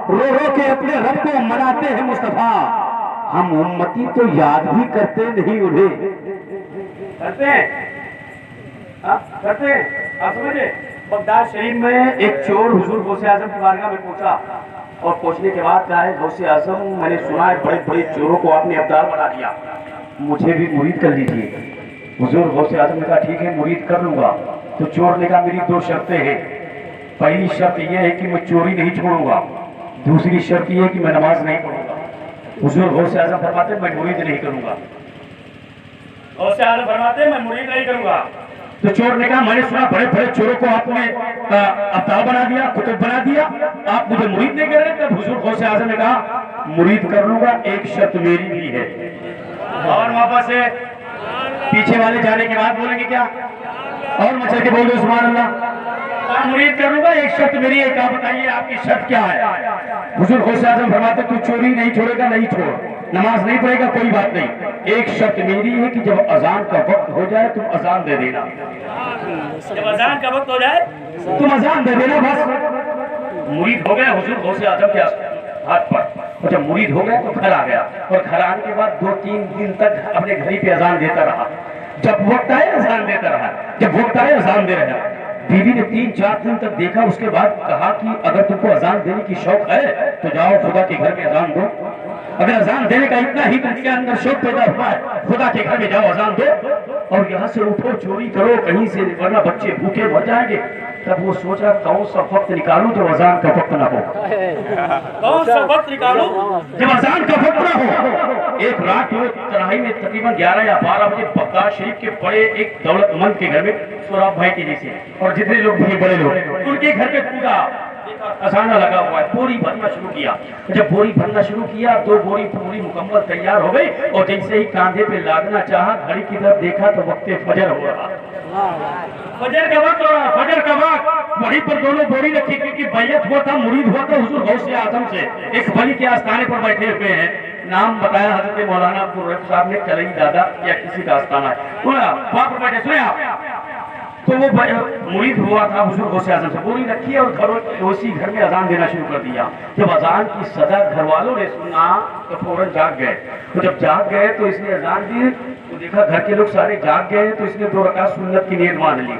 رو رو کے اپنے رب کو مناتے ہیں مصطفیٰ، ہم امتی تو یاد بھی کرتے نہیں انہیں۔ کرتے ہیں کرتے ہیں آپ سمجھے؟ بغداد شریف میں ایک چور حضور غوث اعظم کی بارگاہ میں پہنچا اور پہنچنے کے بعد کہا ہے غوث اعظم میں نے سنا ہے بڑے بڑے چوروں کو آپ نے ابدال بنا دیا، مجھے بھی مرید کر لیجیے۔ حضور غوث اعظم نے کہا ٹھیک ہے مرید کر لوں گا۔ تو چور نے کہا میری دو شرطیں ہیں، پہلی شرط یہ ہے کہ میں چوری نہیں چھوڑوں گا، دوسری شرط یہ ہے کہ میں نماز نہیں پڑھوں گا۔ حضور غوث اعظم فرماتے ہیں میں مرید نہیں کروں گا، غوث اعظم فرماتے ہیں میں مرید نہیں کروں گا۔ تو چور نے کہا میں نے سنا بڑے بڑے چوروں کو آپ نے ابدال بنا دیا، کتب بنا دیا، آپ مجھے مرید نہیں کر رہے؟ تب حضور غوث اعظم نے کہا مرید کر لوں گا، ایک شرط میری بھی ہے۔ اور واپس سے پیچھے والے جانے کے بعد بولیں گے کیا؟ اور مچل کے بول دو سبحان اللہ۔ مرید کر لوں گا، ایک شرط میری ہے، کہا بتائیے آپ کی شرط کیا ہے؟ حضور غوث اعظم فرماتے تو چوری نہیں چھوڑے گا؟ نہیں چھوڑ، نماز نہیں پڑھے گا؟ کوئی بات نہیں، ایک شرط میری ہے کہ جب اذان کا وقت ہو جائے تم اذان دے دینا، جب اذان کا وقت ہو جائے تم اذان دے دینا بس۔ مرید ہو گیا حضور غوث اعظم کے ہاتھ پر، اور جب مرید ہو گیا تو گھر آ گیا، اور گھر آنے کے بعد 2-3 دن تک اپنے گھر پہ اذان دیتا رہا، جب وقت آئے اذان دیتا رہا، جب وقت آئے اذان دے رہا۔ بیوی نے 3-4 دن تک دیکھا، اس کے بعد کہا کہ اگر تم کو اذان دینے کی شوق ہے تو جاؤ خدا کے گھر میں اذان دو، اگر اذان دینے کا اتنا ہی تم کے اندر شوق پیدا ہوا ہے خدا کے گھر میں جاؤ اذان دو، اور یہاں سے اٹھو چوری کرو کہیں سے، ورنہ بچے بھوکے مر جائیں گے۔ تب وہ سوچا کون سا وقت نکالوں جو اذان کا وقت نہ ہو، کون سا وقت نکالوں جب اذان کا وقت نہ ہو۔ ایک رات وہ ترائی میں تقریباً 11 یا 12 بجے بغداد شریف کے بڑے ایک دولت مند کے گھر میں، سوراب بھائی کے جیسے اور جتنے لوگ بھی بڑے لوگ ان کے گھر پہ پورا خزانہ لگا ہوا ہے، بوری بھرنا شروع کیا۔ جب بوری بھرنا شروع کیا 2 بوری پوری مکمل تیار ہو گئی، اور جیسے ہی کاندھے پہ لادنا چاہا گھڑی کی طرف دیکھا تو وقت فجر ہو رہا، فجر کا وقت ہو رہا، فجر کا وقت۔ وہیں پر دونوں بوری رکھی، کیونکہ بیعت ہوا تھا، مرید ہوا تھا حضور غوث اعظم سے، ایک ولی کے آستانے پر بیٹھے ہوئے ہیں، نام بتایا حضرت مولانا عبدالرحیم صاحب نے، کلئی دادا یا کسی کا آستانہ ہے، وہاں پر بیٹھے سنیں آپ۔ تو وہ مرید ہوا تھا حضور غوث اعظم سے، بوری رکھی اور اسی گھر میں اذان دینا شروع کر دیا۔ جب اذان کی صدا گھر والوں نے سنا تو فوراً جاگ گئے، تو جب جاگ گئے تو اس نے اذان دی تو دیکھا گھر کے لوگ سارے جاگ گئے، تو اس نے 2 رکعت سنت کی نیت مان لی۔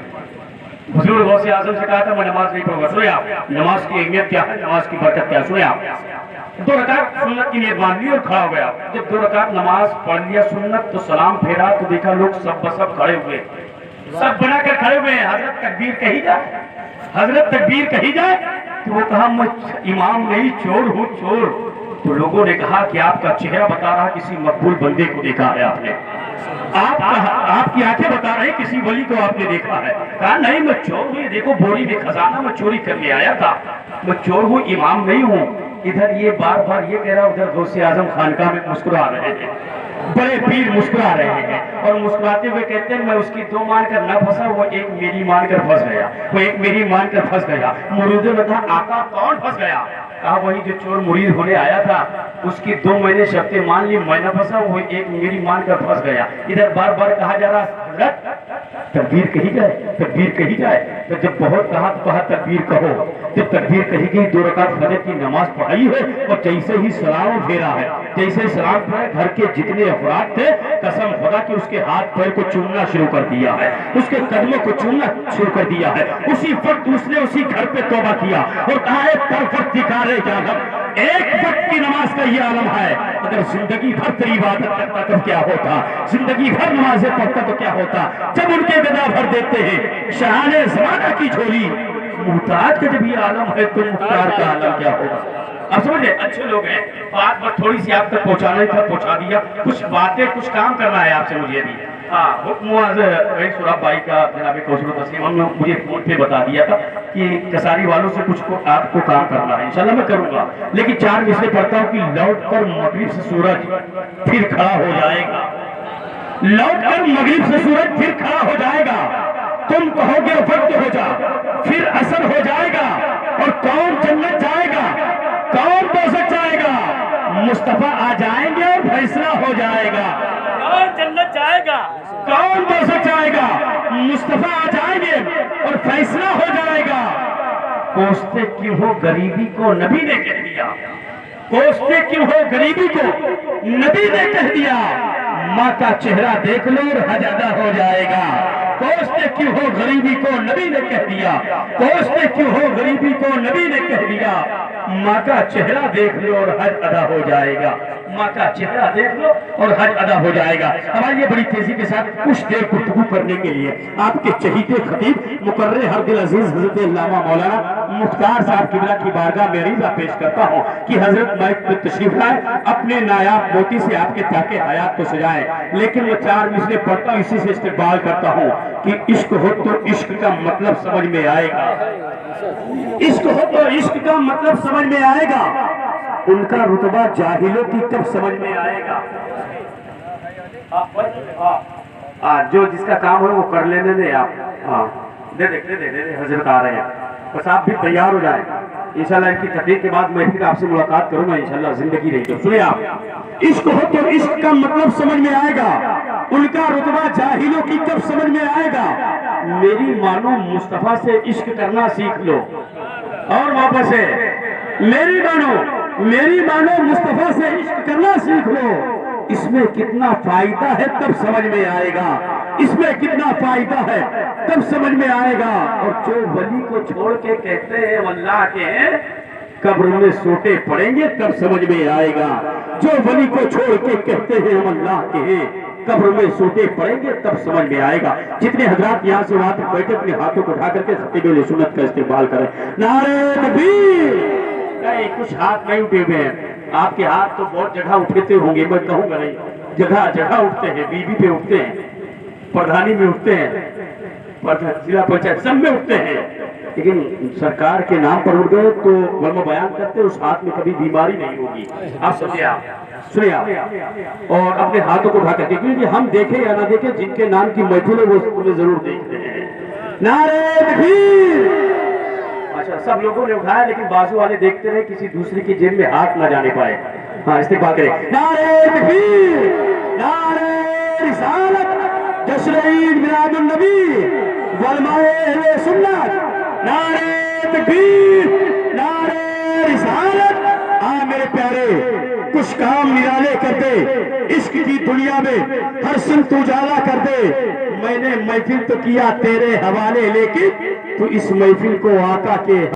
حضور غوث اعظم سے کہا تھا میں نماز نہیں پڑھوں گا، سنیں آپ نماز کی اہمیت کیا ہے، نماز کی برکت کیا ہے، سنیں آپ۔ 2 رکعت سنت کی نیت مان لی اور کھڑا ہو گیا۔ جب 2 رکعت نماز پڑھ لیا سنت تو سلام پھیرا تو دیکھا لوگ سب بسب کھڑے ہوئے، سب بنا کر کھڑے ہوئے ہیں، حضرت تکبیر کہی جائے، حضرت تکبیر کہی جائے۔ تو وہ کہا میں امام نہیں چور ہوں، چور۔ تو لوگوں نے کہا کہ آپ کا چہرہ بتا رہا کسی مقبول بندے کو دیکھا ہے آپ نے، آپ کی آنکھیں بتا رہے کسی ولی کو آپ نے دیکھا ہے۔ کہا نہیں میں چور ہوں، دیکھو بوری میں خزانہ میں چوری کرنے آیا تھا، میں چور ہوں امام نہیں ہوں۔ ادھر یہ بار بار یہ کہہ رہا، ادھر غوث اعظم خانقاہ میں مسکرا رہے ہیں، بڑے پیر مسکرا رہے ہیں، اور مسکراتے ہوئے کہتے ہیں میں اس کی 2 مان کر نہ پھنسا، وہ ایک میری مان کر پھنس گیا، وہ ایک میری مان کر پھنس گیا۔ مریدوں نے کہا آقا کون پھنس گیا؟ کہا وہی جو چور مرید ہونے آیا تھا، اس کی 2 میں نے شرطیں مان لی، میں نہ پھنسا، وہ ایک میری مان کر پھنس گیا۔ ادھر بار بار کہا جا رہا حضرت تکبیر کہی جائے، تکبیر کہی جائے۔ تو جب بہت کہا تو کہا تکبیر کہو۔ جب تکبیر کہی گئی 2 رکعت فجر کی نماز پڑھائی ہے، اور جیسے ہی سلام پھیرا ہے، جیسے سلام پھیرا گھر کے جتنے افراد تھے قسم خدا کہ اس کے ہاتھ پیر کو چومنا شروع کر دیا ہے، اس کے قدموں کو چومنا شروع کر دیا ہے۔ اسی وقت اس نے اسی گھر پہ توبہ کیا اور کہا ہے پر وقت دکھارے جانب، ایک وقت کی نماز کا یہ عالم ہے، اگر زندگی بھر تیری عبادت کرتا تو کیا ہوتا، زندگی بھر نمازیں پڑھتا تو کیا ہوتا۔ جب ان کے گدا بھر دیتے ہیں شاہان زمانہ کی جھولی، محتاج کا جب یہ عالم ہے تو مختار کا عالم کیا ہوگا۔ اب سمجھے اچھے لوگ ہیں، بات تھوڑی سی آپ تک پہنچانا تھا، پہنچا دیا، کچھ باتیں کچھ کام کرنا ہے آپ سے مجھے بھی۔ حکم سوراب بھائی کا جناب کوثر و تسلیم ہم نے مجھے فون پہ بتا دیا تھا کہ کساری والوں سے کچھ آپ کو کام کرنا ہے، انشاءاللہ میں کروں گا، لیکن 4 مصرے پڑھتا ہوں کہ لوٹ کر مغرب سے سورج پھر کھڑا ہو جائے گا، لوٹ کر مغرب سے سورج پھر کھڑا ہو جائے گا، تم کہو گے وقت ہو جا، پھر اثر ہو جائے گا، اور کون جنت جائے گا، کون دوزخ جائے گا، مصطفیٰ آ جائیں گے اور فیصلہ ہو جائے گا۔ کون جنت جائے گا، کون دوزخ جائے گا، مصطفیٰ آ جائیں گے اور فیصلہ ہو جائے گا۔ کوستے کیوں ہو غریبی کو نبی نے کہہ دیا، کوستے کیوں ہو غریبی کو نبی نے کہہ دیا، ماں کا چہرہ دیکھ لو اور حج ادا ہو جائے گا۔ کوستے کیوں ہو غریبی کو نبی نے کہہ دیا، کوستے کیوں ہو غریبی کو نبی نے کہہ دیا، ماں کا چہرہ دیکھ لو اور حج ادا ہو جائے گا، ماں کا چہرہ دیکھ لو اور حج ادا ہو جائے گا۔ ہماری یہ بڑی تیزی کے ساتھ کچھ دیر گفتگو کرنے کے لیے آپ کے چہیتے خطیب مقرر ہر دل عزیز حضرت علامہ مولانا مختار صاحب قبلہ کی بارگاہ میں عریضہ پیش کرتا ہوں کہ حضرت مائک میں تشریف لائے، اپنے نایاب موتی سے آپ کے تاکہ حیات کو سجائیں۔ لیکن میں 4 مصرے پڑھتا ہوں، اسی سے استقبال کرتا ہوں کہ عشق ہو تو عشق کا مطلب سمجھ میں آئے گا، عشق ہو تو عشق کا مطلب سمجھ میں آئے گا، ان کا رتبہ جاہلوں کی کب سمجھ میں آئے گا۔ جو جس کا کام ہے وہ کر لینے دے آپ، دے حضرت آ رہے ہیں، بس آپ بھی تیار ہو جائیں۔ انشاءاللہ ان کی تقریر کے بعد میں پھر آپ سے ملاقات کروں گا انشاءاللہ، زندگی رہی تو سنیں آپ۔ عشق ہو تو عشق کا مطلب سمجھ میں آئے گا، ان کا رتبہ جاہلوں کی کب سمجھ میں آئے گا۔ میری مانو مصطفیٰ سے عشق کرنا سیکھ لو، اور واپس ہے میری مانو مصطفیٰ سے عشق کرنا سیکھ لو، اس میں کتنا فائدہ ہے تب سمجھ میں آئے گا، اس میں کتنا فائدہ ہے تب سمجھ میں آئے گا۔ اور جو ولی کو چھوڑ کے کہتے ہیں اللہ کے قبر میں سوٹے پڑیں گے تب سمجھ میں آئے گا، جو ولی کو چھوڑ کے کہتے ہیں ہم اللہ کے ہیں قبر میں سوٹے پڑیں گے تب سمجھ میں آئے گا۔ جتنے حضرات یہاں سے وہاں تک بیٹھے اپنے ہاتھوں کو اٹھا کر کے خطیب اہل سنت کا استقبال کریں۔ نعرہ تکبیر! نہیں کچھ ہاتھ نہیں اٹھے ہوئے ہیں، آپ کے ہاتھ تو بہت جگہ اٹھتے ہوں گے، میں کہوں گا نہیں، جگہ جگہ اٹھتے ہیں، بی بی پہ اٹھتے ہیں، پردھانی میں اٹھتے ہیں، ضلع پنچایت سب میں اٹھتے ہیں، لیکن سرکار کے نام پر اٹھ گئے تو علماء بیان کرتے اس ہاتھ میں کبھی بیماری نہیں ہوگی۔ آپ سنیے اور اپنے ہاتھوں کو اٹھا کر کے، کیونکہ ہم دیکھیں یا نہ دیکھیں جن کے نام کی محفل ہے وہ انہیں ضرور دیکھتے ہیں۔ نعرہ تکبیر! اچھا سب لوگوں نے اٹھایا لیکن بازو والے دیکھتے رہے کسی دوسرے کی جیب میں ہاتھ نہ جانے پائے۔ ہاں استقبال کریں۔ نعرہ تکبیر! نعرہ رسالت! جشن عید میلاد النبی علماء اہل سنت! نعرہ تکبیر! نعرہ رسالت! میرے پیارے کچھ کام نرالے کر دے، عشق کی دنیا میں ہر سمت اجالا کر دے۔ میں نے محفل تو کیا تیرے حوالے لیکن تو اس محفل کو آقا کے